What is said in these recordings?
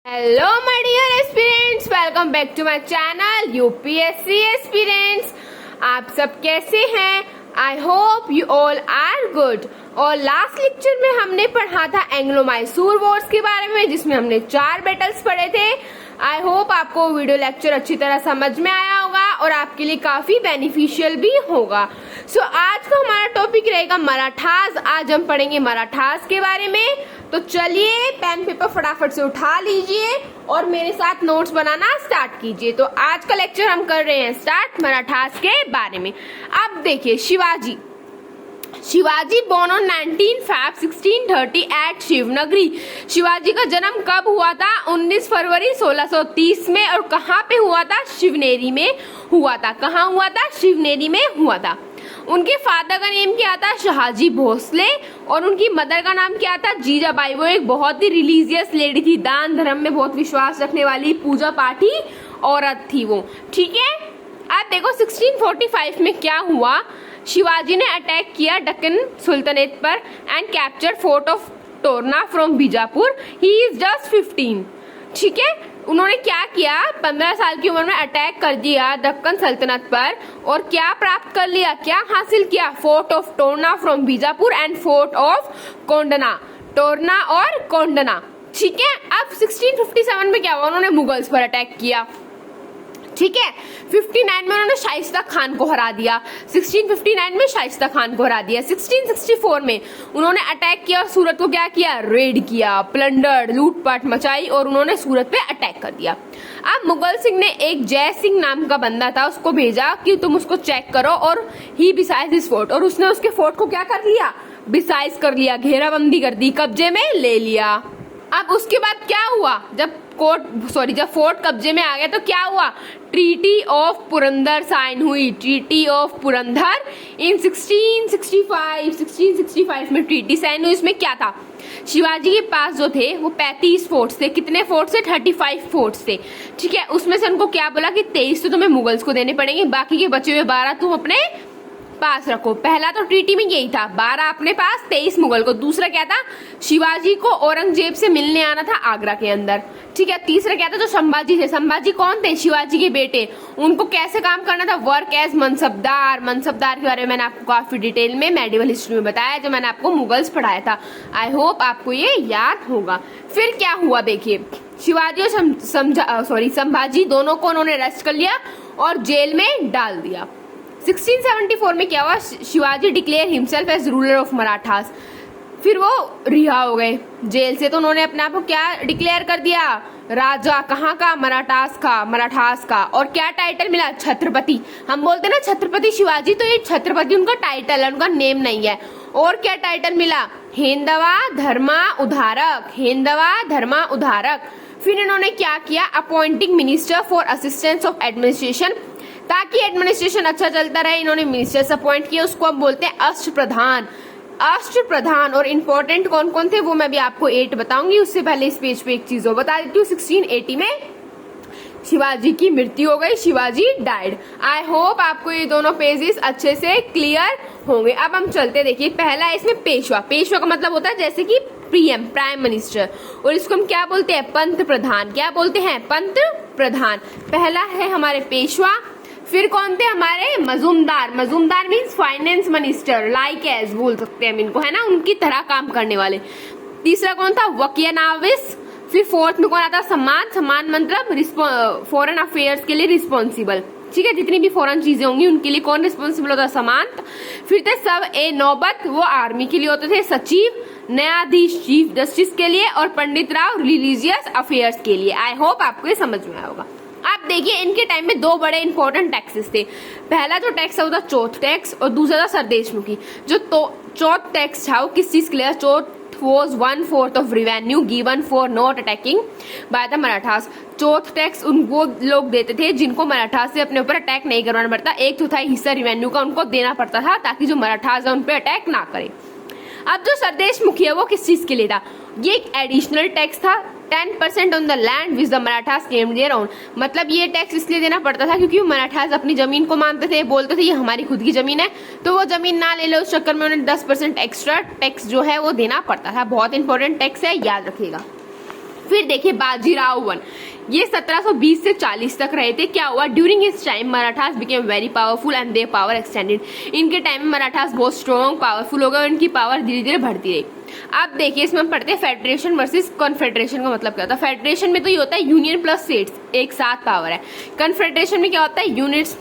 Hello my dear aspirants, welcome back to my channel UPSC aspirants. आप सब कैसे हैं? I hope you all are good. और last lecture में हमने पढ़ा था एंग्लो मैसूर वॉर्स के बारे में, जिसमें हमने 4 बैटल्स पढ़े थे। आई होप आपको वीडियो लेक्चर अच्छी तरह समझ में आया होगा और आपके लिए काफी बेनिफिशियल भी होगा। सो आज का हमारा टॉपिक रहेगा मराठास। आज हम पढ़ेंगे मराठास के बारे में। तो चलिए पेन पेपर फटाफट से उठा लीजिए और मेरे साथ नोट्स बनाना स्टार्ट कीजिए। तो आज का लेक्चर हम कर रहे हैं स्टार्ट मराठास के बारे में। अब देखिए Shivaji born on 19 Feb 1630 at Shivnagari. Shivaji का जन्म कब हुआ था? 19 फरवरी 1630 में। और कहाँ पे हुआ था? शिवनेरी में हुआ था। कहाँ हुआ था? शिवनेरी में हुआ था। उनके फादर का नेम क्या था? शहाजी भोसले। और उनकी मदर का नाम क्या था? जीजाबाई। वो एक बहुत ही रिलीजियस लेडी थी, दान धर्म में बहुत विश्वास रखने वाली, पूजा पाठी औरत थी वो। ठीक है, अब देखो 1645 में क्या हुआ। शिवाजी ने अटैक किया दक्कन सुल्तानेट पर and capture fort of Torna from Bijapur. He is just 15। ठीक है, उन्होंने क्या किया? 15 साल की उम्र में अटैक कर दिया दक्कन सल्तनत पर और क्या प्राप्त कर लिया, क्या हासिल किया? Fort of Torna from Bijapur and fort of Kondana. Torna और कोंडना। ठीक है, अब 1657 में क्या हुआ? उन्होंने मुगल्स पर अटैक किया। ठीक है, 59 में उन्होंने शाइस्ता खान को हरा दिया। 1659 में शाइस्ता खान को हरा दिया। 1664 में उन्होंने अटैक किया और सूरत को क्या किया? रेड किया, प्लंडर्ड, लूटपाट मचाई और उन्होंने सूरत पे अटैक कर दिया। अब मुगल सिंह ने एक जय सिंह नाम का बंदा था, उसको भेजा कि तुम उसको चेक करो और ही बिसाइज दिस फोर्ट। और उसने उसके फोर्ट को क्या कर लिया? बिसाइज कर लिया, घेराबंदी कर दी, कब्जे में ले लिया। अब उसके बाद क्या हुआ? जब फोर्ट कब्जे में आ गया तो क्या हुआ? ट्रीटी ऑफ पुरंदर साइन हुई। ट्रीटी ऑफ पुरंदर इन 1665 में ट्रीटी साइन हुई। इसमें क्या था? शिवाजी के पास जो थे वो 35 फोर्ट्स थे। कितने फोर्ट्स थे? 35 फोर्ट्स थे। ठीक है, उसमें से उनको क्या बोला कि 23 तो तुम्हें मुगल्स को देने पड़ेंगे, बाकी के बचे हुए 12 तुम अपने पास रखो। पहला तो ट्रीटी में यही था, 12 अपने पास, 23 मुगल को। दूसरा क्या था? शिवाजी को औरंगजेब से मिलने आना था आगरा के अंदर। ठीक है, तीसरा क्या था? जो संभाजी थे, संभाजी कौन थे? शिवाजी के बेटे। उनको कैसे काम करना था? Work as mansabdar. मनसबदार के बारे में मैंने आपको काफी डिटेल में मेडिवल हिस्ट्री में बताया, जो मैंने आपको मुगल्स पढ़ाया था। आई होप आपको ये याद होगा। फिर क्या हुआ देखिए, शिवाजी और संभाजी दोनों को उन्होंने अरेस्ट कर लिया और जेल में डाल दिया। 1674 में क्या हुआ? Shivaji declare himself as ruler of Marathas. फिर वो रिहा हो गए जेल से, तो उन्होंने अपने आप को क्या डिक्लेयर कर दिया? राजा। कहाँ का? मराठास का। और क्या टाइटल मिला? छत्रपति। हम बोलते ना छत्रपति शिवाजी, तो ये छत्रपति उनका टाइटल है, उनका नेम नहीं है। और क्या टाइटल मिला? हेंदवा धर्मा उधारक। हेंदवा धर्मा उधारक। फिर इन्होंने क्या किया? Appointing minister for assistance of administration. ताकि एडमिनिस्ट्रेशन अच्छा चलता रहे, इन्होंने मिनिस्टर्स अपॉइंट किए। उसको हम बोलते हैं अष्टप्रधान। अष्टप्रधान। और इम्पोर्टेंट कौन कौन थे वो मैं भी आपको 8 बताऊंगी। उससे पहले इस पेज पे एक चीज और बता देती हूँ। 1680 में शिवाजी की मृत्यु हो गई। शिवाजी डाइड। आई होप आपको ये दोनों पेजेस अच्छे से क्लियर होंगे। अब हम चलते, देखिए पहला है इसमें पेशवा। पेशवा का मतलब होता है जैसे कि पीएम, प्राइम मिनिस्टर। और इसको हम क्या बोलते हैं? पंत प्रधान। क्या बोलते हैं? पंत प्रधान। पहला है हमारे पेशवा। फिर कौन थे हमारे? Majumdar. Majumdar means finance minister, like as बोल सकते हैं हम इनको, है ना, उनकी तरह काम करने वाले। तीसरा कौन था? वकियानाविस। फिर फोर्थ में कौन आता? सम्मान। सम्मान मतलब फॉरेन अफेयर्स के लिए रिस्पॉन्सिबल। ठीक है, जितनी भी फॉरेन चीजें होंगी उनके लिए कौन रिस्पॉन्सिबल होता है? सम्मान। फिर थे सब ए नौबत, वो आर्मी के लिए होते थे। सचिव, न्यायाधीश चीफ जस्टिस के लिए। और पंडित राव रिलीजियस अफेयर्स के लिए। आई होप आपको ये समझ में आया होगा। आप देखिए इनके टाइम में 2 बड़े इंपॉर्टेंट टैक्सेस थे। पहला जो टैक्स है वो था चौथ टैक्स और दूसरा था सरदेशमुखी। जो चौथ टैक्स था वो किस चीज के लिए? चौथ was 1/4 of revenue given for not attacking by the Marathas. Chauth tax वो लोग देते थे जिनको मराठास से अपने ऊपर अटैक नहीं करवाना पड़ता। 1/4 हिस्सा रिवेन्यू का उनको देना पड़ता था ताकि जो मराठास है उन पर अटैक ना करे। अब जो सरदेशमुखी है वो किस चीज के लिए था? ये एक एडिशनल टैक्स था। 10% on the land which the Marathas claimed their own. मतलब ये टैक्स इसलिए देना पड़ता था क्योंकि मराठास अपनी जमीन को मानते थे, बोलते थे ये हमारी खुद की जमीन है, तो वो जमीन ना ले लो, उस चक्कर में उन्हें 10% एक्स्ट्रा टैक्स जो है वो देना पड़ता था। बहुत इंपॉर्टेंट टैक्स है, याद रखिएगा। फिर देखिए बाजीराव वन, ये 1720 से 40 तक रहे थे। क्या हुआ, during his time Marathas became very powerful and their power extended. इनके टाइम में मराठास बहुत स्ट्रॉन्ग पावरफुल हो गए और इनकी पावर धीरे धीरे बढ़ती रही। अब देखिए इसमें हम पढ़ते हैं फेडरेशन वर्सेस कॉन्फेडरेशन का मतलब क्या होता है। फेडरेशन में तो ये होता है यूनियन प्लस स्टेट्स एक साथ पावर है। कॉन्फेडरेशन में क्या होता है, यूनिट्स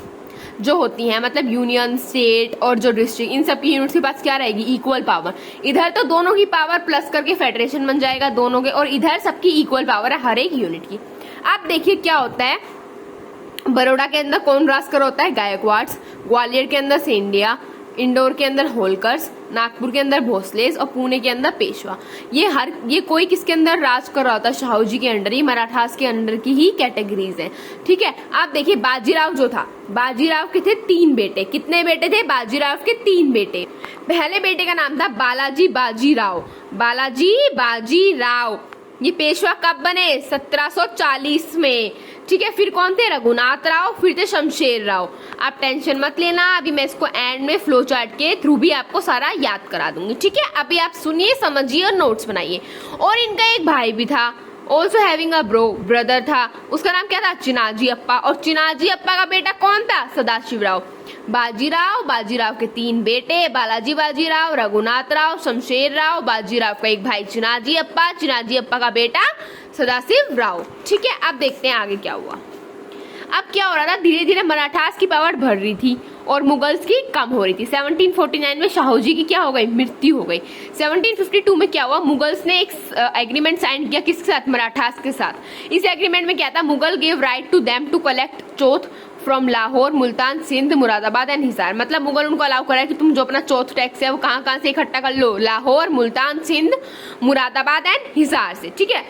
जो होती हैं, मतलब यूनियन, स्टेट और जो डिस्ट्रिक्ट, इन सब की यूनिट्स के पास क्या रहेगी, इक्वल पावर। इधर तो दोनों की पावर प्लस करके फेडरेशन बन जाएगा दोनों के, और इधर सबकी इक्वल पावर है हर एक यूनिट की। अब देखिए क्या होता है, बड़ौदा के अंदर कौन राजकर होता है, गायकवाड्स। ग्वालियर के अंदर सिंधिया, इंदौर के अंदर होलकर्स, नागपुर के अंदर भोसलेस और पुणे के अंदर पेशवा। ये कोई किसके अंदर राज कर रहा होता है, शाहू जी के अंडर, ही मराठास के अंडर की ही कैटेगरीज है। ठीक है, आप देखिए बाजीराव जो था, बाजीराव के थे 3 बेटे। कितने बेटे थे, बाजीराव के 3 बेटे। पहले बेटे का नाम था बालाजी बाजीराव, बालाजी बाजीराव। ये पेशवा कब बने, 1740 में। ठीक है, फिर कौन थे, रघुनाथ राव, फिर थे शमशेर राव। आप टेंशन मत लेना, अभी मैं इसको एंड में फ्लो चार्ट के थ्रू भी आपको सारा याद करा दूंगी। ठीक है, अभी आप सुनिए, समझिए और नोट्स बनाइए। और इनका एक भाई भी था, ऑल्सो हैविंग अ ब्रदर था, उसका नाम क्या था, चिनाजी अप्पा। और चिनाजी अप्पा का बेटा कौन था, सदाशिव राव। बाजीराव के 3 बेटे, बालाजी बाजीराव, रघुनाथ राव, शमशेर राव। बाजीराव का एक भाई चिनाजी अप्पा का बेटा सदाशिव राव। ठीक है, अब देखते हैं आगे क्या हुआ। अब क्या हो रहा था, धीरे धीरे मराठास की पावर बढ़ रही थी और मुगल्स की कम हो रही थी। 1749 में शाहू जी की क्या हो गई, मृत्यु हो गई। 1752 में क्या हुआ, मुगल्स ने एक एग्रीमेंट साइन किया, किसके साथ, मराठास के साथ। इस एग्रीमेंट में क्या था, Mughal gave right to them to collect chauth from Lahore, Multan, Sindh, Moradabad and Hisar. मतलब मुगल उनको अलाउ करा कि तुम जो अपना चौथ टैक्स है वो कहाँ से इकट्ठा कर लो, लाहौर, मुल्तान, सिंध, मुरादाबाद एंड हिसार से। ठीक है,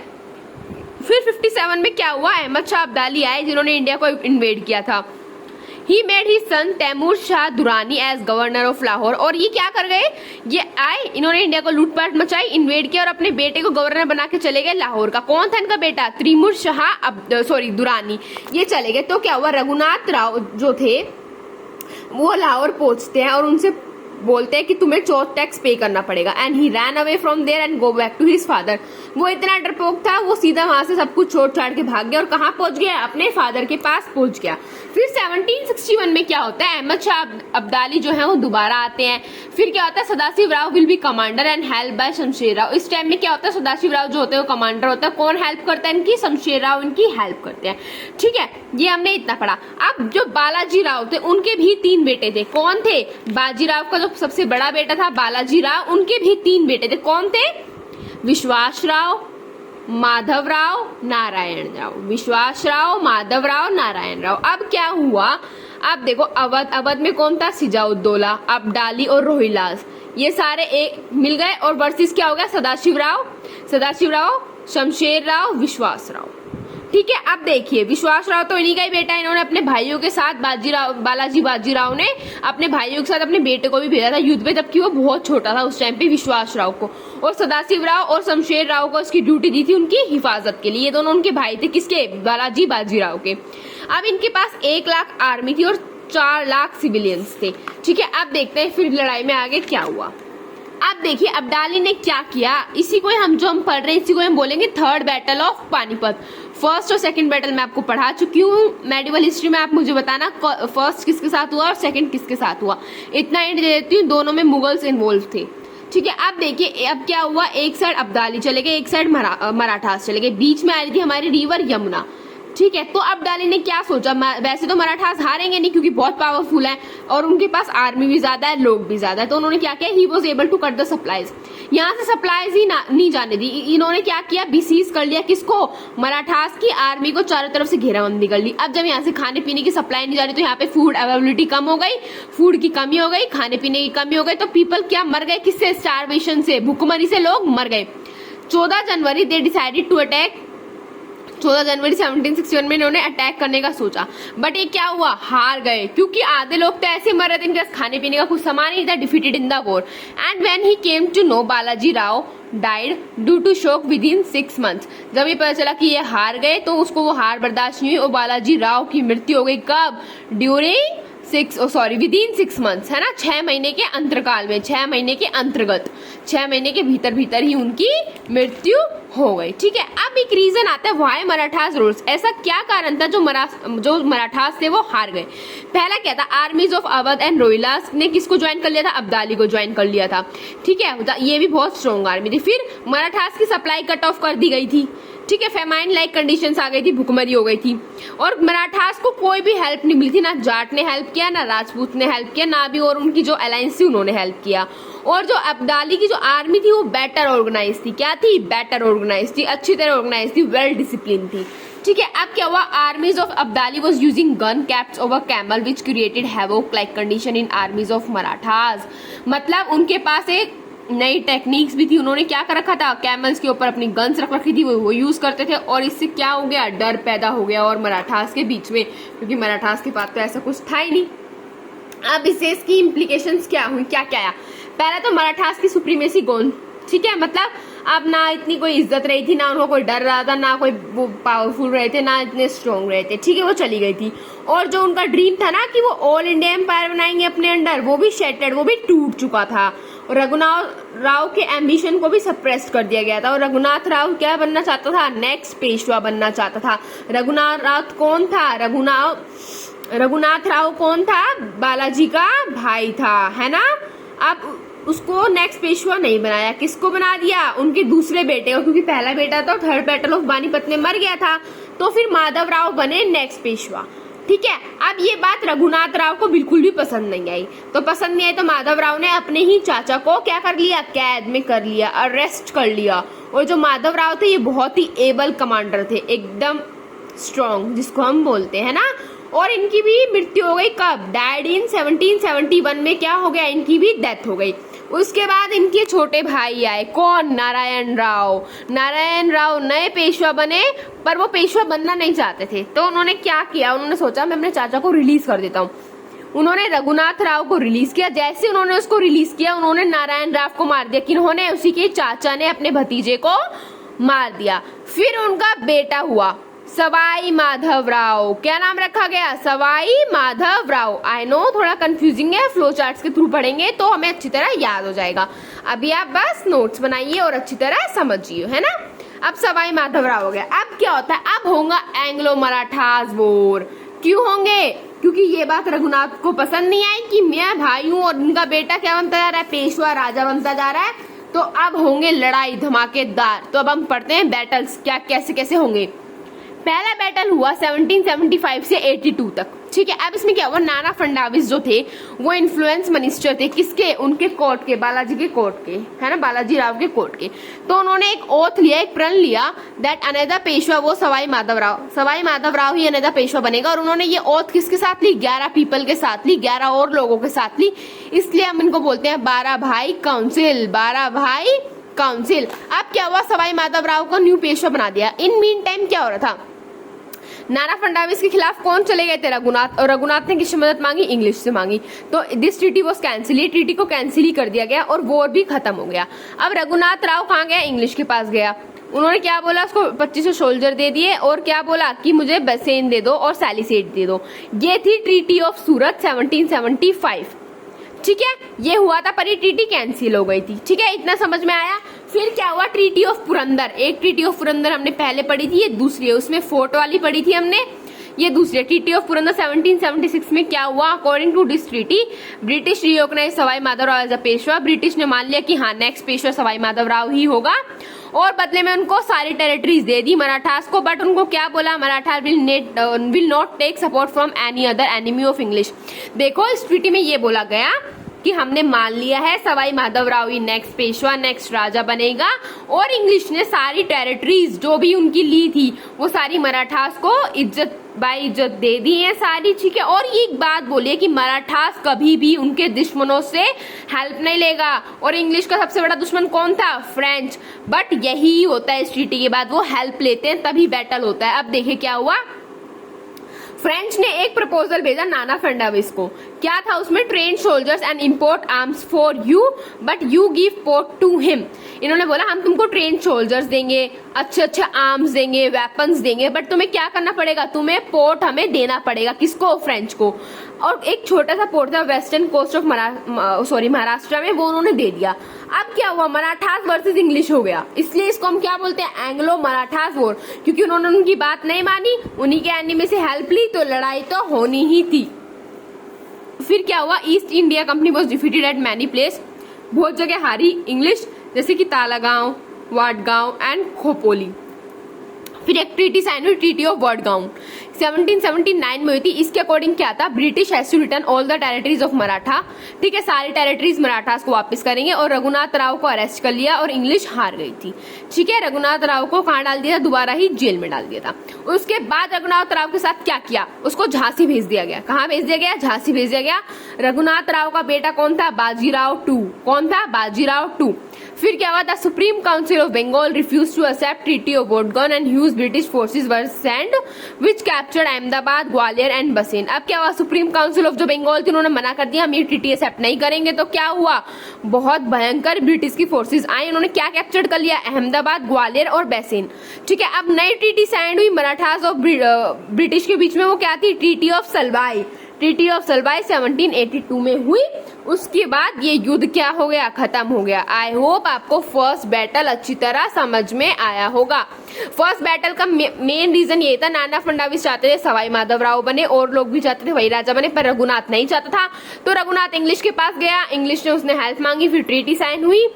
फिर 57 में क्या हुआ, अहमद शाह अब्दाली आए जिन्होंने इंडिया को इन्वेड किया था। He made his son Timur Shah Durrani as governor of Lahore. और ये क्या कर गए, ये आए, इन्होंने इंडिया को लूटपाट मचाई, इन्वेड किया और अपने बेटे को गवर्नर बना के चले गए लाहौर का। कौन था इनका बेटा, तैमूर शाह दुरानी। ये चले गए तो क्या हुआ, रघुनाथ राव जो थे वो लाहौर पहुंचते हैं और उनसे बोलते हैं कि तुम्हें चौथ टैक्स पे करना पड़ेगा। And he ran away from there and go back to his father. वो इतना डरपोक था, वो सीधा वहां से सब कुछ छोड़ छाड़ के भाग गया और कहाँ पहुंच गया, अपने फादर के पास पहुंच गया। फिर 1761 में क्या होता है, अहमद शाह अब्दाली जो है वो दोबारा आते हैं। फिर क्या होता है, Sadashiv Rao will be commander and help by Shamsher Rao. इस टाइम में क्या होता है, सदाशिव राव जो होते हैं वो कमांडर होता है। कौन हेल्प करता है इनकी, शमशेर राव इनकी हेल्प करते हैं। ठीक है, ये हमने इतना पढ़ा। अब जो बालाजी राव थे उनके भी 3 बेटे थे। कौन थे, बाजीराव का जो सबसे बड़ा बेटा था बालाजी राव, उनके भी 3 बेटे थे। कौन थे, विश्वास राव, माधव राव, नारायण राव। विश्वास राव, माधव राव, नारायण राव। अब क्या हुआ, अब देखो अवध में कौन था, सिजाउद्दौला, अब्दाली और रोहिलास। ये सारे एक मिल गए और वर्सेस क्या हो गया, सदाशिव राव, शमशेर राव, विश्वास राव। ठीक है, अब देखिए विश्वास राव तो इन्हीं का ही बेटा है। इन्होंने अपने भाइयों के साथ बालाजी बाजीराव ने अपने भाइयों के साथ अपने बेटे को भी भेजा था युद्ध पे, जबकि वो बहुत छोटा था उस टाइम पे, विश्वास राव को। और सदाशिव राव और शमशेर राव को इसकी ड्यूटी दी थी उनकी हिफाजत के लिए। ये दोनों उनके भाई थे, किसके, बालाजी बाजीराव के। अब इनके पास 1 लाख आर्मी थी और 4 लाख सिविलियंस थे। ठीक है, अब देखते हैं फिर लड़ाई में आगे क्या हुआ। अब देखिए अब्दाली ने क्या किया, इसी को हम पढ़ रहे हैं, इसी को हम बोलेंगे third battle of Panipat. First और सेकंड बैटल मैं आपको पढ़ा चुकी हूँ मेडिवल हिस्ट्री में। आप मुझे बताना फर्स्ट किसके साथ हुआ और सेकंड किसके साथ हुआ। इतना हिंट दे देती हूँ, दोनों में मुगल्स इन्वॉल्व थे। ठीक है, अब देखिए अब क्या हुआ, एक साइड अब्दाली चले गए, एक साइड मराठास चले गए, बीच में आ रही थी हमारी रिवर यमुना। ठीक है, तो अब्दाली ने क्या सोचा, वैसे तो मराठास हारेंगे नहीं क्योंकि बहुत पावरफुल है और उनके पास आर्मी भी ज्यादा है, लोग भी ज्यादा है। तो उन्होंने क्या किया, he was able to cut the supplies. यहाँ से सप्लाईज ही नहीं जाने दी। इन्होंने क्या किया, बिसीज कर लिया, किसको, मराठास की आर्मी को चारों तरफ से घेराबंदी कर ली। अब जब यहाँ से खाने पीने की सप्लाई नहीं जा रही तो यहाँ पे फूड अवेलेबिलिटी कम हो गई, फूड की कमी हो गई, खाने पीने की कमी हो गई। तो पीपल क्या मर गए, किससे, स्टारवेशन से, भूखमरी से लोग मर गए। 14 जनवरी दे डिसाइडेड टू अटैक। 14 जनवरी 1761 में इन्होंने अटैक करने का सोचा, बट ये क्या हुआ, हार गए क्योंकि आधे लोग तो ऐसे मर रहे थे, इनके पास खाने पीने का कुछ सामान नहीं था। Defeated in the war and when he came to know Balaji Rao died due to shock within 6 months। जब ये पता चला कि ये हार गए तो उसको वो हार बर्दाश्त नहीं हुई और बालाजी राव की मृत्यु हो गई। कब, ड्यूरिंग विदिन 6 मंथ्स, है ना, 6 महीने के अंतरकाल में, 6 महीने के अंतर्गत, 6 महीने के भीतर भीतर ही उनकी मृत्यु हो गई। ठीक है, अब एक रीजन आता है व्हाई मराठास रूल्स, ऐसा क्या कारण था जो मराठास थे वो हार गए। पहला क्या था, आर्मीज ऑफ अवध एंड रोहिलास ने किसको ज्वाइन कर लिया था, अब्दाली को ज्वाइन कर लिया था। ठीक है, ये भी बहुत स्ट्रॉन्ग आर्मी थी। फिर मराठास की सप्लाई कट ऑफ कर दी गई थी। ठीक है, फेमाइन लाइक कंडीशंस आ गई थी, भुखमरी हो गई थी, और मराठास को कोई भी हेल्प नहीं मिली थी, ना जाट ने हेल्प किया, ना राजपूत ने हेल्प किया, ना भी और उनकी जो अलायंस थी उन्होंने हेल्प किया। और जो अब्दाली की जो आर्मी थी वो बेटर ऑर्गेनाइज थी। क्या थी, बेटर ऑर्गेनाइज थी, अच्छी तरह ऑर्गेनाइज थी, वेल डिसिप्लिन थी। ठीक है, अब क्या हुआ, आर्मीज of Abdali was using gun caps over camel which created havoc like condition in आर्मीज of Marathas. मतलब उनके पास एक नई टेक्निक्स भी थी, उन्होंने क्या कर रखा था, कैमल्स के ऊपर अपनी गन्स रख रखी थी, वो यूज करते थे, और इससे क्या हो गया, डर पैदा हो गया और मराठास के बीच में, क्योंकि मराठास के पास तो ऐसा कुछ था ही नहीं। अब इसकी इम्प्लीकेशंस क्या हुई, क्या क्या आया। पहला तो मराठास की सुप्रीमेसी गॉन। ठीक है, मतलब अब ना इतनी कोई इज्जत रही थी, ना उनको कोई डर रहा था, ना कोई वो पावरफुल रहे थे, ना इतने स्ट्रॉन्ग रहे थे। ठीक है, वो चली गई थी। और जो उनका ड्रीम था ना कि वो ऑल इंडिया एम्पायर बनाएंगे अपने अंडर, वो भी शेटर्ड, वो भी टूट चुका था। और रघुनाथ राव के एम्बिशन को भी सप्रेस कर दिया गया था। और रघुनाथ राव क्या बनना चाहता था, नेक्स्ट पेशवा बनना चाहता था। रघुनाथ राव कौन था, रघुनाथ राव कौन था, बालाजी का भाई था, है ना। अब उसको नेक्स्ट पेशवा नहीं बनाया, किसको बना दिया, उनके दूसरे बेटे को, क्योंकि पहला बेटा तो थर्ड बैटल ऑफ पानीपत में मर गया था, तो फिर माधव राव बने नेक्स्ट पेशवा। ठीक है, अब ये बात रघुनाथ राव को बिल्कुल भी पसंद नहीं आई। तो पसंद नहीं आई तो माधव राव ने अपने ही चाचा को क्या कर लिया, कैद में कर लिया, अरेस्ट कर लिया। और जो माधव राव थे ये बहुत ही एबल कमांडर थे, एकदम स्ट्रॉन्ग जिसको हम बोलते हैं ना। और इनकी भी मृत्यु हो गई, कब, डैड इन 1771 में क्या हो गया, इनकी भी डेथ हो गई। उसके बाद इनके छोटे भाई आए, कौन, नारायण राव। नारायण राव नए पेशवा बने, पर वो पेशवा बनना नहीं चाहते थे। तो उन्होंने क्या किया, उन्होंने सोचा मैं अपने चाचा को रिलीज कर देता हूँ। उन्होंने रघुनाथ राव को रिलीज किया। जैसे उन्होंने उसको रिलीज किया, उन्होंने नारायण राव को मार दिया। किन्होंने, उसी के चाचा ने अपने भतीजे को मार दिया। फिर उनका बेटा हुआ सवाई माधव राव। क्या नाम रखा गया, सवाई माधव राव। आई नो थोड़ा कंफ्यूजिंग है, फ्लो चार्ट्स के थ्रू पढ़ेंगे तो हमें अच्छी तरह याद हो जाएगा। अभी आप बस नोट्स बनाइए और अच्छी तरह समझिए, है ना। अब सवाई माधव राव हो गया। अब क्या होता है, अब होगा एंग्लो मराठास वॉर। क्यों होंगे, क्योंकि ये बात रघुनाथ को पसंद नहीं आई कि मैं भाई हूँ और उनका बेटा क्या बनता जा रहा है, पेशवा राजा बनता जा रहा है। तो अब होंगे लड़ाई धमाकेदार। तो अब हम पढ़ते हैं बैटल्स क्या कैसे कैसे होंगे। पहला बैटल हुआ 1775 से 82 तक। ठीक है, अब इसमें क्या हुआ, नाना फडणवीस जो थे वो इन्फ्लुएंस मिनिस्टर थे, किसके, उनके कोर्ट के, बालाजी के कोर्ट के, है ना, बालाजी राव के कोर्ट के। तो उन्होंने एक ओथ लिया, एक प्रण लिया दैट अनदर पेशवा वो सवाई माधव राव ही अनदर पेशवा बनेगा। और उन्होंने ये ओथ किसके साथ ली, 11 पीपल के साथ ली, 11 और लोगों के साथ ली। इसलिए हम इनको बोलते हैं 12 भाई काउंसिल, 12 भाई काउंसिल। अब क्या हुआ, सवाई माधव राव को न्यू पेशवा बना दिया। इन मीन टाइम क्या हो रहा था, नाना फडणवीस के खिलाफ कौन चले गए थे, रघुनाथ। और रघुनाथ ने किससे मदद मांगी, इंग्लिश से मांगी। तो दिस ट्रीटी वाज कैंसिल, ये ट्रीटी को कैंसिल ही कर दिया गया और वॉर भी खत्म हो गया। अब रघुनाथ राव कहाँ गया, इंग्लिश के पास गया। उन्होंने क्या बोला, उसको 2500 सोल्जर दे दिए और क्या बोला कि मुझे बसेन दे दो और सैलिसेट दे दो। ये थी ट्रीटी ऑफ सूरत 1775। ठीक है, ये हुआ था पर ये ट्रीटी कैंसिल हो गई थी। ठीक है, इतना समझ में आया। फिर क्या हुआ, ट्रीटी ऑफ पुरंदर। एक ट्रीटी ऑफ पुरंदर हमने पहले पढ़ी थी, ये दूसरी है, उसमें फोर्ट वाली पढ़ी थी हमने, ये दूसरी ट्रीटी ऑफ पुरंदर 1776 में क्या हुआ, according to this treaty British recognize Sawai Madhav Rao as a Peshwa. British ने मान लिया कि हाँ नेक्स्ट पेशवा सवाई माधव राव ही होगा और बदले में उनको सारी टेरिटरीज दे दी मराठास को। बट उनको क्या बोला, Maratha will not take support from any other enemy of English. देखो इस ट्रीटी में ये बोला गया कि हमने मान लिया है सवाई माधव राव ही नेक्स्ट पेशवा, नेक्स्ट राजा बनेगा और इंग्लिश ने सारी टेरिटरीज जो भी उनकी ली थी वो सारी मराठास को इज्जत बाई इज्जत दे दी है सारी। ठीक है, और ये एक बात बोलिए कि मराठास कभी भी उनके दुश्मनों से हेल्प नहीं लेगा। और इंग्लिश का सबसे बड़ा दुश्मन कौन था, फ्रेंच। बट यही होता है इस ट्रीटी के बाद, वो हेल्प लेते हैं तभी बैटल होता है। अब देखिए क्या हुआ, फ्रेंच ने एक प्रपोजल भेजा नाना फडणवीस को क्या था उसमें, train soldiers and import arms for you but you give port to him. इन्होंने बोला हम तुमको ट्रेन सोल्जर्स देंगे, अच्छे अच्छे आर्म्स देंगे, वेपन्स देंगे, बट तुम्हें क्या करना पड़ेगा, तुम्हें पोर्ट हमें देना पड़ेगा। किसको, फ्रेंच को। और एक छोटा सा पोर्ट था वेस्टर्न कोस्ट ऑफ महाराष्ट्र में, वो उन्होंने दे दिया। अब क्या हुआ, मराठास वर्सेस इंग्लिश हो गया। इसलिए इसको हम क्या बोलते हैं, एंग्लो मराठास वॉर, क्योंकि उन्होंने उनकी बात नहीं मानी, उन्हीं के एनिमी से हेल्प ली, तो लड़ाई तो होनी ही थी। फिर क्या हुआ, east India company was defeated eight many place, बहुत जगह हारी इंग्लिश, जैसे कि तालागांव, वाडगांव एंड खोपोली। फिर एक ट्रीटी साइन हुई, ट्रीटी ऑफ वाडगांव 1779 में हुई थी। इसके अकॉर्डिंग क्या था, British has to return all the territories of Maratha, ठीक है, सारी टेरिटरीज मराठास को वापस करेंगे। और रघुनाथ राव को अरेस्ट कर लिया और इंग्लिश हार गई थी, ठीक है। रघुनाथ राव को कहाँ डाल दिया था, दोबारा ही जेल में डाल दिया था। उसके बाद रघुनाथ राव के साथ क्या किया, उसको झांसी भेज दिया गया। कहाँ भेज दिया गया, झांसी भेज दिया गया। रघुनाथ राव का बेटा कौन था, बाजीराव टू। कौन था, बाजीराव टू। फिर क्या हुआ, the supreme council of Bengal refuse to accept treaty of Wadgaon and huge British forces were send which captured Ahmedabad, Gwalior and Bassein. अब क्या हुआ, सुप्रीम काउंसिल ऑफ जो बंगाल थी उन्होंने मना कर दिया, हम ये ट्रीटी एक्सेप्ट नहीं करेंगे। तो क्या हुआ, बहुत भयंकर ब्रिटिश की फोर्सेस आई, उन्होंने क्या कैप्चर कर लिया, अहमदाबाद, ग्वालियर और बसेन, ठीक है। अब नई ट्रीटी साइन हुई मराठास और ब्रिटिश के बीच में, वो क्या थी, treaty of Salwai. Treaty of Salwai 1782 में हुई। उसके बाद ये युद्ध क्या हो गया, खत्म हो गया। आई होप आपको फर्स्ट बैटल अच्छी तरह समझ में आया होगा। फर्स्ट बैटल का मेन रीजन ये था, नाना फडणवीस चाहते थे सवाई माधवराव बने, और लोग भी चाहते थे वही राजा बने, पर रघुनाथ नहीं चाहता था। तो रघुनाथ इंग्लिश के पास गया, इंग्लिश ने उसने हेल्प मांगी, फिर ट्रीटी साइन हुई।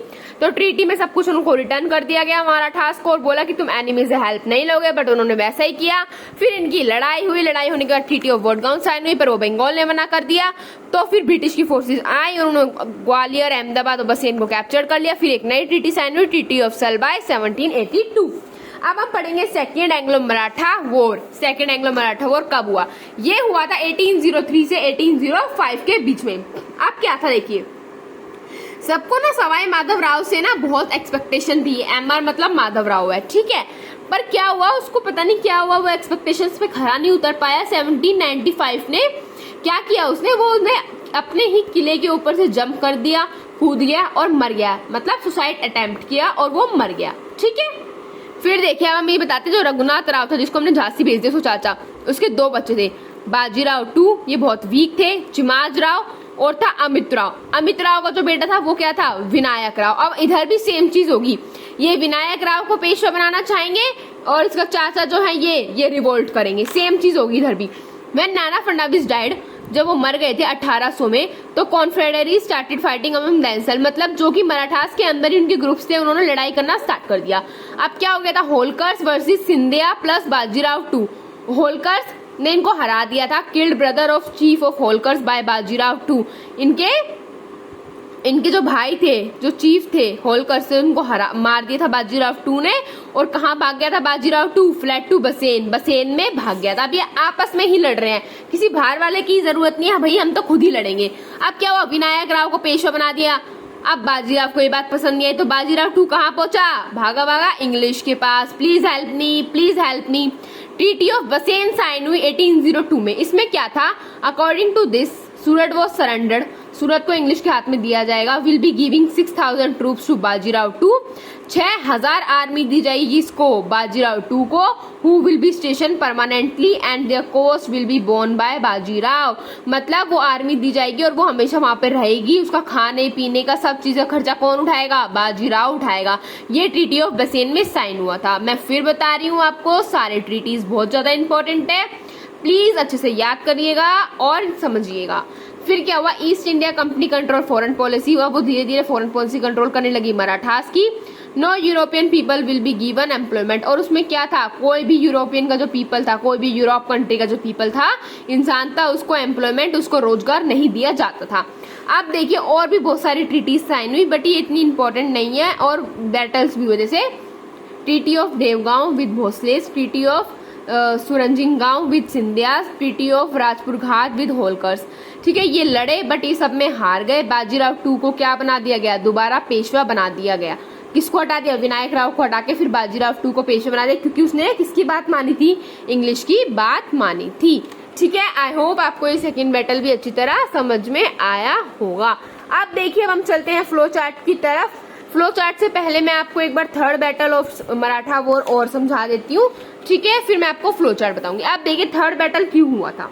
तो ट्रीटी में सब कुछ उनको रिटर्न कर दिया गया मराठास को, और बोला कि तुम एनिमी से हेल्प नहीं लोगे, बट उन्होंने वैसा ही किया। फिर इनकी लड़ाई हुई, लड़ाई होने के बाद ट्रीटी ऑफ वाडगांव साइन हुई, पर वो बंगाल ने मना कर दिया। तो फिर ब्रिटिश की फोर्सेस आई और उन्होंने ग्वालियर, अहमदाबाद और बसेन को कैप्चर कर लिया। फिर एक नई ट्रीटी साइन हुई, ट्रीटी ऑफ सलवाई 1782। अब हम पढ़ेंगे second Anglo Maratha war. Second Anglo Maratha war कब हुआ, ये हुआ था 1803 से 1805 के बीच में। अब क्या था, देखिए सबको ना सवाई माधवराव से ना बहुत एक्सपेक्टेशन थी, एमआर मतलब माधवराव है, ठीक है। पर क्या हुआ, उसको पता नहीं क्या हुआ, वो एक्सपेक्टेशंस पे खरा नहीं उतर पाया। 1795 ने क्या किया, उसने अपने ही किले के ऊपर से जंप कर दिया, कूद गया और मर गया, मतलब सुसाइड अटेम्प्ट किया और वो मर गया, ठीक है। फिर देखिए हम ये बताते, जो रघुनाथ राव था जिसको हमने झांसी भेज दिया, उसको चाचा, उसके दो बच्चे थे, बाजीराव टू, ये बहुत वीक थे, चिमाज राव, और था अमित राव। अमित राव का जो बेटा था वो क्या था, विनायक राव। अब इधर भी सेम चीज होगी, ये विनायक राव को पेशवा बनाना चाहेंगे और इसका चाचा जो है ये रिवोल्ट करेंगे, सेम चीज होगी इधर भी। व्हेन नाना फडणवीस डाइड, जब वो मर गए थे 1800 में, तो confederacy started fighting among themselves, मतलब जो कि मराठास के अंदर ही उनके ग्रुप्स थे, उन्होंने लड़ाई करना स्टार्ट कर दिया। अब क्या हो गया था, Holkars versus Scindia plus Bajirao two. Holkars ने इनको हरा दिया था, killed brother of chief of Holkars by Bajirao two. इनके जो भाई थे, जो चीफ थे होलकर्स से, उनको मार दिया था बाजीराव टू ने। और कहाँ भाग गया था बाजीराव टू, फ्लैट टू बसेन, बसेन में भाग गया था। अब ये आपस में ही लड़ रहे हैं, किसी बाहर वाले की जरूरत नहीं है, भाई हम तो खुद ही लड़ेंगे। अब क्या हुआ, विनायक राव को पेशवा बना दिया। अब बाजीराव को ये बात पसंद नहीं आई, तो बाजीराव टू कहाँ पहुंचा, भागा इंग्लिश के पास, please help me, please help me. Treaty of Bassein sign हुई 1802 में। इसमें क्या था, according to this Surat was surrendered, Surat को इंग्लिश के हाथ में दिया जाएगा। Will be giving 6000 troops to Bajirao two, 6000 army दी जाएगी इसको बाजीराव टू को, who will be station permanently and their cost will be borne by Bajirao. मतलब वो आर्मी दी जाएगी और वो हमेशा वहां पे रहेगी, उसका खाने पीने का सब चीज का खर्चा कौन उठाएगा, बाजीराव उठाएगा। ये ट्रीटी ऑफ बसेन में साइन हुआ था। मैं फिर बता रही हूँ आपको, सारे ट्रीटीज बहुत ज्यादा इंपॉर्टेंट है, प्लीज अच्छे से याद करिएगा और समझिएगा। फिर क्या हुआ, east India company control foreign policy हुआ, वो धीरे धीरे फॉरेन पॉलिसी कंट्रोल करने लगी मराठास की। No European people will be given employment, और उसमें क्या था, कोई भी यूरोपियन का जो पीपल था, कोई भी यूरोप कंट्री का जो पीपल था, इंसान था, उसको एम्प्लॉयमेंट, उसको रोजगार नहीं दिया जाता था। अब देखिए और भी बहुत सारी ट्रीटीज साइन हुई, बट ये इतनी इंपॉर्टेंट नहीं है, और बैटल्स भी हुए, जैसे treaty of Deogaon with Bhosles, treaty of Surjianjangaon with Scindias, treaty of Rajpur Ghat with Holkars. ठीक है, ये लड़े बट ये सब में हार गए। बाजीराव टू को क्या बना दिया गया, दोबारा पेशवा बना दिया गया। किसको हटा दिया, विनायक राव को हटा के फिर बाजीराव टू को पेशवा बना दिया, क्योंकि उसने किसकी बात मानी थी, इंग्लिश की बात मानी थी। ठीक है, आई होप आपको ये सेकंड बैटल भी अच्छी तरह समझ में आया होगा। अब देखिए अब हम चलते हैं फ्लो चार्ट की तरफ। फ्लो चार्ट से पहले मैं आपको एक बार third battle of Maratha war और समझा देती हूँ, ठीक है, फिर मैं आपको फ्लो चार्ट बताऊंगी। आप देखिए थर्ड बैटल क्यों हुआ था।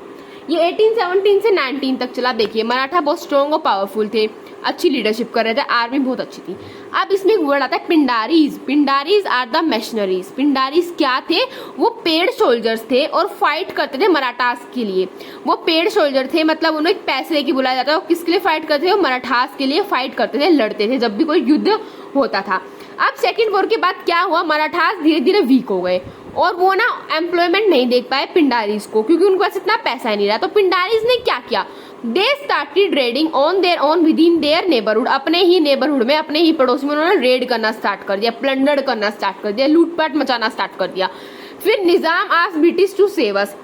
ये 1817 से 19 तक चला। देखिए मराठा बहुत स्ट्रॉन्ग और पावरफुल थे, अच्छी लीडरशिप कर रहे थे, आर्मी बहुत अच्छी थी। अब इसमें एक वर्ड आता है पिंडारीज। पिंडारीज आर द मिशनरीज। पिंडारीज क्या थे? वो पेड सोल्जर्स थे और फाइट करते थे मराठास के लिए। वो पेड सोल्जर थे, मतलब उन्हें पैसे लेके बुलाया जाता है। वो किसके लिए फाइट करते थे? वो मराठास के लिए फाइट करते थे, लड़ते थे जब भी कोई युद्ध होता था। अब सेकेंड वॉर के बाद क्या हुआ? मराठास धीरे धीरे वीक हो गए और वो ना एम्प्लॉयमेंट नहीं देख पाए पिंडारीज को, क्योंकि उनको पास इतना पैसा नहीं रहा। तो पिंडारीज ने क्या किया? They started raiding on their own within their neighbourhood. अपने ही नेबरहुड में, अपने ही पड़ोस में उन्होंने रेड करना स्टार्ट कर दिया, प्लंडर करना स्टार्ट कर दिया, लूटपाट मचाना स्टार्ट कर दिया। फिर Nizam asked British to save us.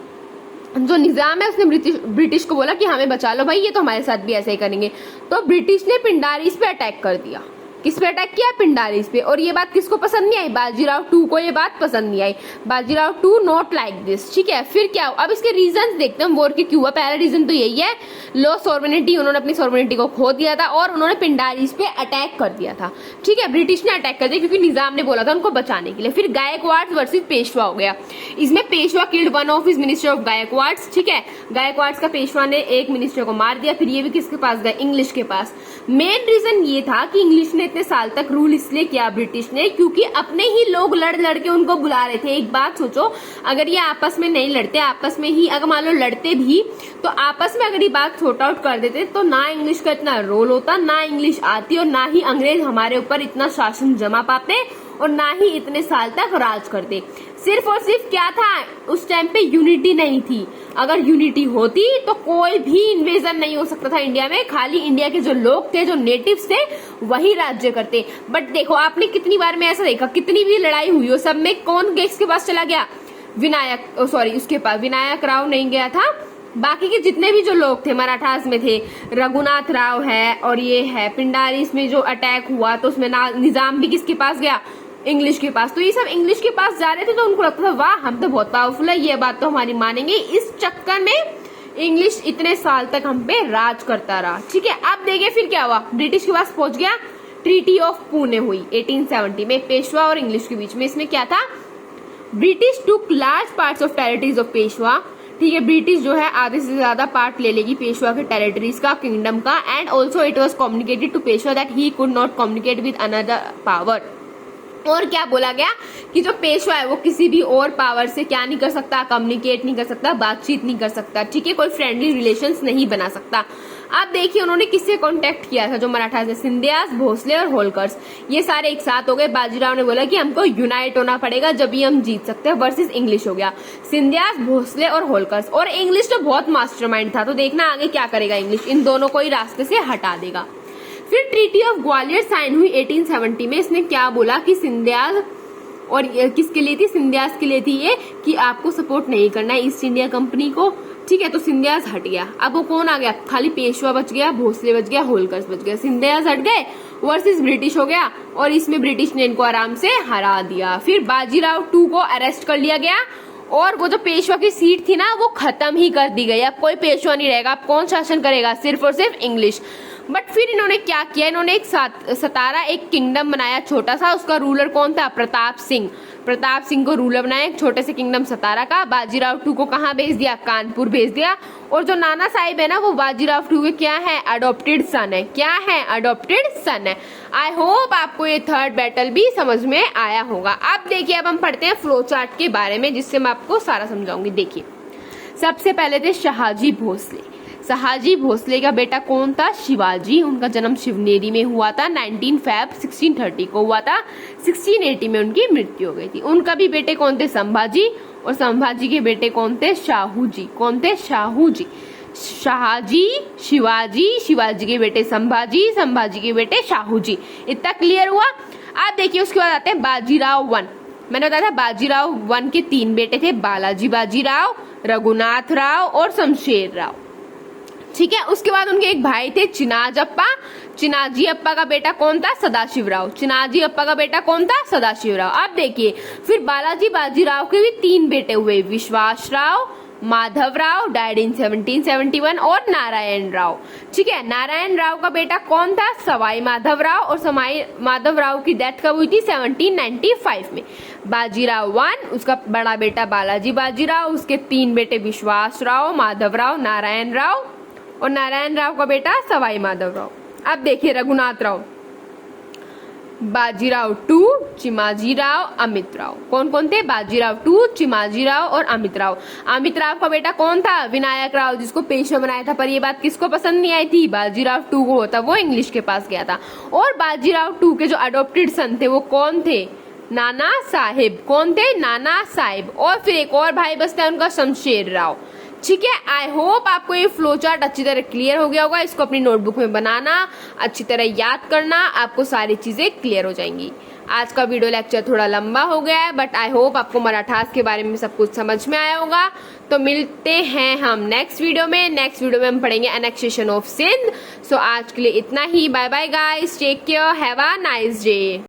जो निजाम है उसने ब्रिटिश को बोला कि हमें बचा लो भाई, ये तो हमारे साथ भी ऐसे ही करेंगे। तो ब्रिटिश ने पिंडारीज पे अटैक कर दिया। किस पे अटैक किया? पिंडारीज पे। और ये बात किसको पसंद नहीं आई? बाजीराव टू को ये बात पसंद नहीं आई। Bajirao two not like this, ठीक है। फिर क्या? अब इसके रीजंस देखते हैं वॉर के क्यों हुआ। पहला रीजन तो यही है, लो सॉवर्निटी, उन्होंने अपनी सॉवर्निटी को खो दिया था और उन्होंने पिंडारीज पे अटैक कर दिया था, ठीक है। ब्रिटिश ने अटैक कर दिया क्योंकि निजाम ने बोला था उनको बचाने के लिए। फिर गायकवाड़ वर्सेस पेशवा हो गया। इसमें Peshwa killed one of his minister of Gaikwad's, ठीक है। गायकवाड्स का पेशवा ने एक मिनिस्टर को मार दिया। फिर ये भी किसके पास गए? इंग्लिश के पास। मेन रीजन ये था कि इंग्लिश ने इतने साल तक रूल इसलिए किया ब्रिटिश ने, क्योंकि अपने ही लोग लड़ लड़ के उनको बुला रहे थे। एक बात सोचो, अगर ये आपस में नहीं लड़ते, आपस में ही अगर मान लो लड़ते भी, तो आपस में अगर ये बात सॉर्ट आउट कर देते तो ना इंग्लिश का इतना रोल होता, ना इंग्लिश आती और ना ही अंग्रेज हमारे ऊपर इतना शासन जमा पाते और ना ही इतने साल तक राज करते। सिर्फ और सिर्फ क्या था? उस टाइम पे यूनिटी नहीं थी। अगर यूनिटी होती तो कोई भी इन्वेजन नहीं हो सकता था इंडिया में। खाली इंडिया के जो लोग थे, जो नेटिव्स थे, वही राज्य करते। बट देखो आपने कितनी बार में ऐसा देखा, कितनी भी लड़ाई हुई हो, सब में कौन किसके पास चला गया? उसके पास विनायक राव नहीं गया था। बाकी के जितने भी जो लोग थे मराठास में थे, रघुनाथ राव है और ये है पिंडारीज में जो अटैक हुआ तो उसमें निजाम भी किसके पास गया? इंग्लिश के पास। तो ये सब इंग्लिश के पास जा रहे थे तो उनको लगता था वाह हम तो बहुत पावरफुल है, ये बात तो हमारी मानेंगे। इस चक्कर में इंग्लिश इतने साल तक हम पे राज करता रहा, ठीक है। अब देखिए फिर क्या हुआ, ब्रिटिश के पास पहुंच गया। ट्रीटी ऑफ पुणे हुई 1870 में पेशवा और इंग्लिश के बीच में। इसमें क्या था? British took large parts of territories of Peshwa, ठीक है। ब्रिटिश जो है आधे से ज्यादा पार्ट ले लेगी पेशवा के टेरिटरीज का, किंगडम का। And also it was communicated to Peshwa that he could not communicate with another power. और क्या बोला गया कि जो पेशवा है वो किसी भी और पावर से क्या नहीं कर सकता? कम्युनिकेट नहीं कर सकता, बातचीत नहीं कर सकता, ठीक है। कोई फ्रेंडली रिलेशंस नहीं बना सकता। अब देखिए उन्होंने किससे कांटेक्ट किया था? जो मराठा से सिंधियास, भोसले और होलकर्स, ये सारे एक साथ हो गए। बाजीराव ने बोला कि हमको यूनाइट होना पड़ेगा जब ही हम जीत सकते हैं। वर्सेस इंग्लिश हो गया, सिंधियास, भोसले और होलकर्स। और इंग्लिश तो बहुत मास्टरमाइंड था, तो देखना आगे क्या करेगा इंग्लिश, इन दोनों को ही रास्ते से हटा देगा। फिर ट्रीटी ऑफ ग्वालियर साइन हुई 1870 में। इसने क्या बोला कि सिंधियास, और किसके लिए थी? सिंधियास के लिए थी ये, कि आपको सपोर्ट नहीं करना है ईस्ट इंडिया कंपनी को, ठीक है। तो सिंधियास हट गया। अब वो कौन आ गया? खाली पेशवा बच गया, भोसले बच गया, होलकर्स बच गया। सिंधियास हट गए वर्सेस ब्रिटिश हो गया और इसमें ब्रिटिश ने इनको आराम से हरा दिया। फिर बाजीराव टू को अरेस्ट कर लिया गया और वो जो पेशवा की सीट थी ना वो खत्म ही कर दी गई। अब कोई पेशवा नहीं रहेगा। अब कौन शासन करेगा? सिर्फ और सिर्फ इंग्लिश। बट फिर इन्होंने क्या किया? इन्होंने एक सतारा एक किंगडम बनाया छोटा सा। उसका रूलर कौन था? प्रताप सिंह। प्रताप सिंह को रूलर बनाया एक छोटे से किंगडम सतारा का। बाजीराव टू को कहाँ भेज दिया? कानपुर भेज दिया। और जो नाना साहिब है ना वो बाजीराव टू के क्या है? अडॉप्टेड सन है। क्या है? अडॉप्टेड सन है। आई होप आपको ये थर्ड बैटल भी समझ में आया होगा। अब देखिए अब हम पढ़ते हैं फ्लो चार्ट के बारे में, जिससे मैं आपको सारा समझाऊंगी। देखिए सबसे पहले थे शहाजी भोसले। शहाजी भोसले का बेटा कौन था? शिवाजी। उनका जन्म शिवनेरी में हुआ था। 19 फैब 1630 को हुआ था। 1680 में उनकी मृत्यु हो गई थी। उनका भी बेटे कौन थे? संभाजी। और संभाजी के बेटे कौन थे? शाहू जी। कौन थे? शाहू जी। शाहजी, शिवाजी, शिवाजी के बेटे संभाजी, संभाजी के बेटे शाहू जी। इतना क्लियर हुआ? आप देखिए उसके बाद आते हैं बाजीराव वन। मैंने बताया था बाजीराव वन के 3 बेटे थे, बालाजी बाजीराव, रघुनाथ राव और शमशेर राव, ठीक है। उसके बाद उनके एक भाई थे चिनाज अप्पा। चिनाजी अप्पा का बेटा कौन था? सदाशिव राव। चिनाजी अप्पा का बेटा कौन था? सदाशिव राव। अब देखिए फिर बालाजी बाजीराव के भी 3 बेटे हुए, विश्वास राव, माधवराव डाइड इन 1771 और नारायण राव। ठीक है, नारायण राव का बेटा कौन था? सवाई माधवराव, और सवाई माधवराव की डेथ कब हुई थी? 1795 में। बाजीराव 1, उसका बड़ा बेटा बालाजी बाजीराव, उसके 3 बेटे विश्वास राव, माधवराव, नारायण राव, और नारायण राव का बेटा सवाई माधवराव। अब देखिए रघुनाथ राव, बाजीराव 2, चिमाजीराव, अमित राव। कौन कौन थे? बाजीराव 2, चिमाजीराव और अमित राव। अमित राव का बेटा कौन था? विनायक राव, जिसको पेशवा बनाया था, पर ये बात किसको पसंद नहीं आई थी? बाजीराव 2 को होता, वो इंग्लिश के पास गया था। और बाजीराव 2 के जो अडॉप्टेड सन थे वो कौन थे? नाना साहिब। कौन थे? नाना साहिब। और फिर एक और भाई बचता है उनका, शमशेर राव। ठीक है, आई होप आपको ये फ्लो चार्ट अच्छी तरह क्लियर हो गया होगा। इसको अपनी नोटबुक में बनाना, अच्छी तरह याद करना, आपको सारी चीजें क्लियर हो जाएंगी। आज का वीडियो लेक्चर थोड़ा लंबा हो गया है, बट आई होप आपको मराठास के बारे में सब कुछ समझ में आया होगा। तो मिलते हैं हम नेक्स्ट वीडियो में। नेक्स्ट वीडियो में हम पढ़ेंगे एनेक्सेशन ऑफ सिंध। सो आज के लिए इतना ही। Bye bye guys, take care, have a nice day.